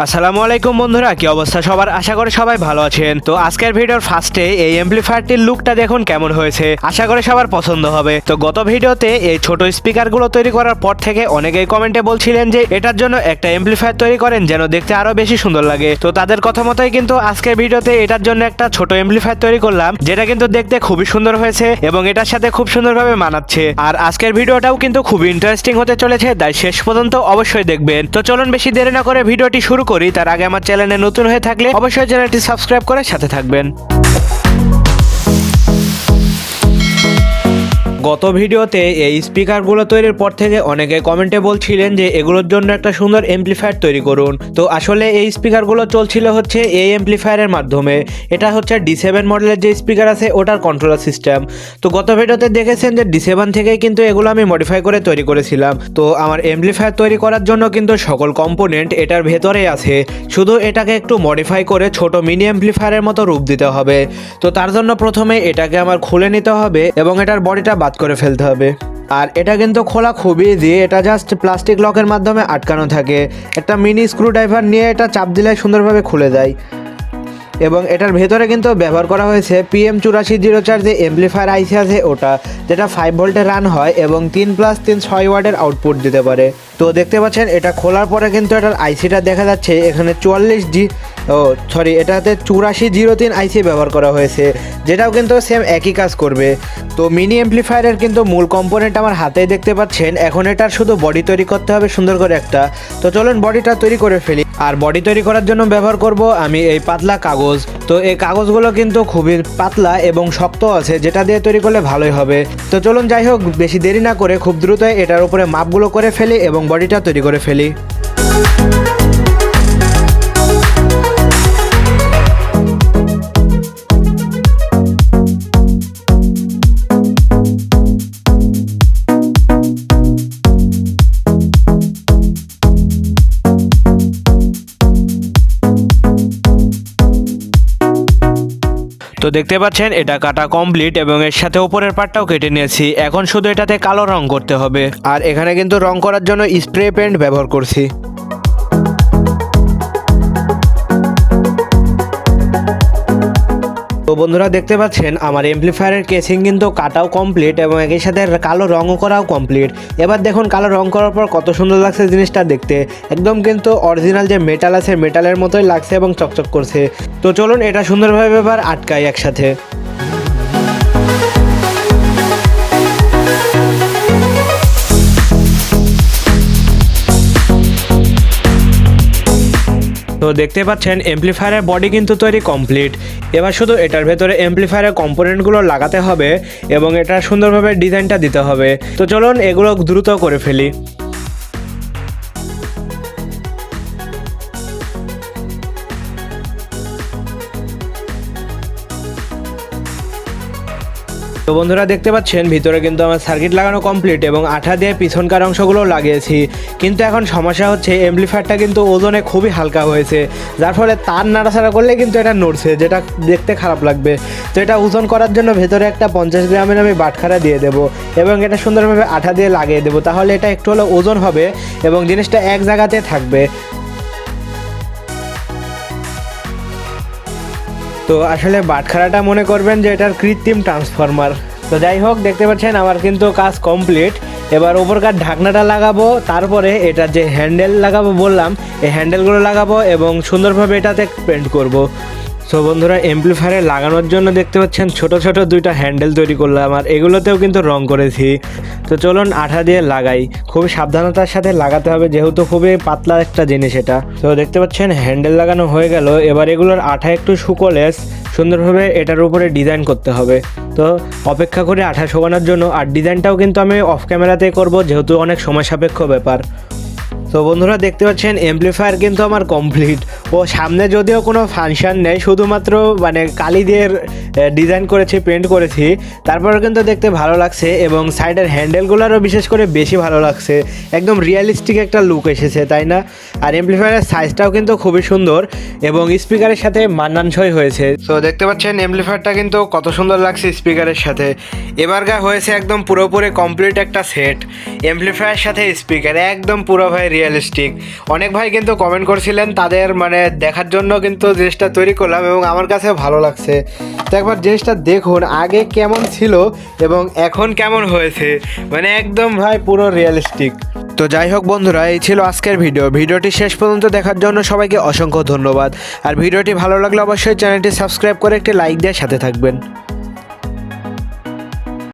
আসসালামু আলাইকুম বন্ধুরা, কি অবস্থা সবার? আশা করি সবাই ভালো আছেন। তো আজকের ভিডিওর ফার্স্টে এই অ্যাম্পলিফায়ারটির লুকটা দেখুন কেমন হয়েছে, আশা করি সবার পছন্দ হবে। তো গত ভিডিওতে এই ছোট স্পিকারগুলো তৈরি করার পর থেকে অনেকেই কমেন্টে বলছিলেন যে এটার জন্য একটা অ্যাম্পলিফায়ার তৈরি করেন যেন দেখতে আরো বেশি সুন্দর লাগে। তো তাদের কথা মতোই কিন্তু আজকের ভিডিওতে এটার জন্য একটা ছোট অ্যাম্পলিফায়ার তৈরি করলাম, যেটা কিন্তু দেখতে খুবই সুন্দর হয়েছে এবং এটার সাথে খুব সুন্দরভাবে মানাচ্ছে। আর আজকের ভিডিওটাও কিন্তু খুবই ইন্টারেস্টিং হতে চলেছে, তাই শেষ পর্যন্ত অবশ্যই দেখবেন। তো চলুন বেশি দেরি না করে ভিডিওটি শুরু করি। তার আগে আমার চ্যানেলে নতুন হয়ে থাকলে অবশ্যই চ্যানেলটি সাবস্ক্রাইব করে সাথে থাকবেন। গত ভিডিওতে এই স্পিকারগুলো তৈরির পর থেকে অনেকে কমেন্টে বলছিলেন যে এগুলোর জন্য একটা সুন্দর অ্যাম্পলিফায়ার তৈরি করুন। তো আসলে এই স্পিকারগুলো চলছিল হচ্ছে এই অ্যাম্পলিফায়ারের মাধ্যমে। এটা হচ্ছে D7 মডেলের যে স্পিকার আছে ওটার কন্ট্রোলার সিস্টেম। তো গত ভিডিওতে দেখেছেন যে D7 থেকেই কিন্তু এগুলো আমি মডিফাই করে তৈরি করেছিলাম। তো আমার অ্যাম্পলিফায়ার তৈরি করার জন্য কিন্তু সকল কম্পোনেন্ট এটার ভেতরেই আছে, শুধু এটাকে একটু মডিফাই করে ছোট মিনি অ্যাম্পলিফায়ারের মতো রূপ দিতে হবে। তো তার জন্য প্রথমে এটাকে আমার খুলে নিতে হবে এবং এটার বডিটা করে ফেলতে হবে। আর এটা কিন্তু খোলা খুবই ইজি, এটা জাস্ট প্লাস্টিক লকের মাধ্যমে আটকানো থাকে। একটা মিনি স্ক্রু ড্রাইভার নিয়ে এটা চাপ দিলে সুন্দরভাবে খুলে যায়। এবং এটার ভেতরে কিন্তু ব্যবহার করা হয়েছে PM8404 যে অ্যাম্পলিফায়ার আইসি আছে ওটা, যেটা 5 ভোল্টে রান হয় এবং 3+3 6 ওয়াটের আউটপুট দিতে পারে। তো দেখতে পাচ্ছেন এটা খোলার পরে কিন্তু এটার আইসিটা দেখা যাচ্ছে এখানে এটাতে 8403 আইসি ব্যবহার করা হয়েছে, যেটাও কিন্তু সেম একই কাজ করবে। তো মিনি অ্যাম্পলিফায়ারের কিন্তু মূল কম্পোনেন্ট আমার হাতেই দেখতে পাচ্ছেন। এখন এটার শুধু বডি তৈরি করতে হবে সুন্দর করে একটা। তো চলুন বডিটা তৈরি করে ফেলি। আর বডি তৈরি করার জন্য ব্যবহার করব আমি এই পাতলা কাগজ। তো এই কাগজগুলো কিন্তু খুবই পাতলা এবং শক্ত আছে, যেটা দিয়ে তৈরি করলে ভালোই হবে। তো চলুন যাই হোক বেশি দেরি না করে খুব দ্রুত এটার উপরে মাপগুলো করে ফেলি এবং বডিটা তৈরি করে ফেলি। তো দেখতে পাচ্ছেন এটা কাটা কমপ্লিট এবং এর সাথে উপরের পার্টটাও কেটে নিয়েছি। এখন শুধু এটাতে কালো রং করতে হবে। আর এখানে কিন্তু রং করার জন্য স্প্রে পেইন্ট ব্যবহার করছি। তো বন্ধুরা দেখতে পাচ্ছেন আমার অ্যাম্পলিফায়ারের কেসিং কিন্তু কাটাও কমপ্লিট এবং একই সাথে কালো রঙও করাও কমপ্লিট। এবার দেখুন কালো রং করার পর কত সুন্দর লাগছে জিনিসটা দেখতে, একদম কিন্তু অরিজিনাল যে মেটাল আছে মেটালের মতোই লাগছে এবং চকচক করছে। তো চলুন এটা সুন্দরভাবে এবার আটকাই একসাথে। তো দেখতে পাচ্ছেন অ্যাম্পলিফায়ারের বডি কিন্তু তৈরি কমপ্লিট। এবার শুধু এটার ভেতরে অ্যাম্পলিফায়ারের কম্পোনেন্টগুলো লাগাতে হবে এবং এটা সুন্দরভাবে ডিজাইনটা দিতে হবে। তো চলুন এগুলো দ্রুত করে ফেলি। তো বন্ধুরা দেখতে পাচ্ছেন ভিতরে কিন্তু আমার সার্কিট লাগানো কমপ্লিট এবং আঠা দিয়ে পিছনকার অংশগুলো লাগিয়েছি। কিন্তু এখন সমস্যা হচ্ছে অ্যাম্পলিফায়ারটা কিন্তু ওজনে খুবই হালকা হয়েছে, যার ফলে তার নাড়াচাড়া করলে কিন্তু এটা নড়ছে, যেটা দেখতে খারাপ লাগবে। তো এটা ওজন করার জন্য ভেতরে একটা 50 গ্রামের আমি বাটখারা দিয়ে দেবো এবং এটা সুন্দরভাবে আঠা দিয়ে লাগিয়ে দেবো, তাহলে এটা একটু হলে ওজন হবে এবং জিনিসটা এক জায়গাতে থাকবে। তো আসলে বাটখারাটা মনে করবেন যে এটার কৃত্রিম ট্রান্সফরমার। তো যাই হোক দেখতে পাচ্ছেন আমার কিন্তু কাজ কমপ্লিট। এবার উপরকার ঢাকনাটা লাগাবো, তারপরে এটার যে হ্যান্ডেল লাগাবো বললাম এই হ্যান্ডেলগুলো লাগাবো এবং সুন্দরভাবে এটাতে পেন্ট করব। সো বন্ধুরা অ্যাম্পলিফায়ারে লাগানোর জন্য দেখতে পাচ্ছেন ছোট ছোট দুইটা হ্যান্ডেল তৈরি করলাম আর এগুলোতেও কিন্তু রং করেছি। তো চলুন আঠা দিয়ে লাগাই, খুবই সাবধানতার সাথে লাগাতে হবে যেহেতু খুবই পাতলা একটা জিনিস এটা। তো দেখতে পাচ্ছেন হ্যান্ডেল লাগানো হয়ে গেল। এবার এগুলোর আঠা একটু শুকোলে সুন্দরভাবে এটার উপরে ডিজাইন করতে হবে। তো অপেক্ষা করে আঠা শোকানোর জন্য। আর ডিজাইনটাও কিন্তু আমি অফ ক্যামেরাতেই করব যেহেতু অনেক সময় সাপেক্ষ ব্যাপার। তো বন্ধুরা দেখতে পাচ্ছেন অ্যাম্পলিফায়ার কিন্তু আমার কমপ্লিট। ও সামনে যদিও কোনো ফাংশন নেই, শুধুমাত্র মানে কালি দিয়ে ডিজাইন করেছি, পেন্ট করেছি, তারপরে কিন্তু দেখতে ভালো লাগছে এবং সাইডের হ্যান্ডেলগুলোরও বিশেষ করে বেশি ভালো লাগছে। একদম রিয়েলিস্টিক একটা লুক এসেছে, তাই না? আর অ্যাম্পলিফায়ারের সাইজটাও কিন্তু খুবই সুন্দর এবং স্পিকারের সাথে মানানসই হয়েছে। তো দেখতে পাচ্ছেন অ্যাম্পলিফায়ারটা কিন্তু কত সুন্দর লাগছে স্পিকারের সাথে। এবারকার হয়েছে একদম পুরোপুরি কমপ্লিট একটা সেট, অ্যাম্পলিফায়ারের সাথে স্পিকার একদম পুরো ভাই রিয়েলিস্টিক। অনেক ভাই কিন্তু কমেন্ট করছিলেন, তাদের মানে দেখার জন্য কিন্তু জিনিসটা তৈরি করলাম এবং আমার কাছে ভালো লাগছে। তো একবার জিনিসটা দেখুন আগে কেমন ছিল এবং এখন কেমন হয়েছে, মানে একদম ভাই পুরো রিয়েলিস্টিক। তো যাই হোক বন্ধুরা, এই ছিল আজকের ভিডিওটি শেষ পর্যন্ত দেখার জন্য সবাইকে অসংখ্য ধন্যবাদ। আর ভিডিওটি ভালো লাগলে অবশ্যই চ্যানেলটি সাবস্ক্রাইব করে একটি লাইক দিয়ে সাথে থাকবেন।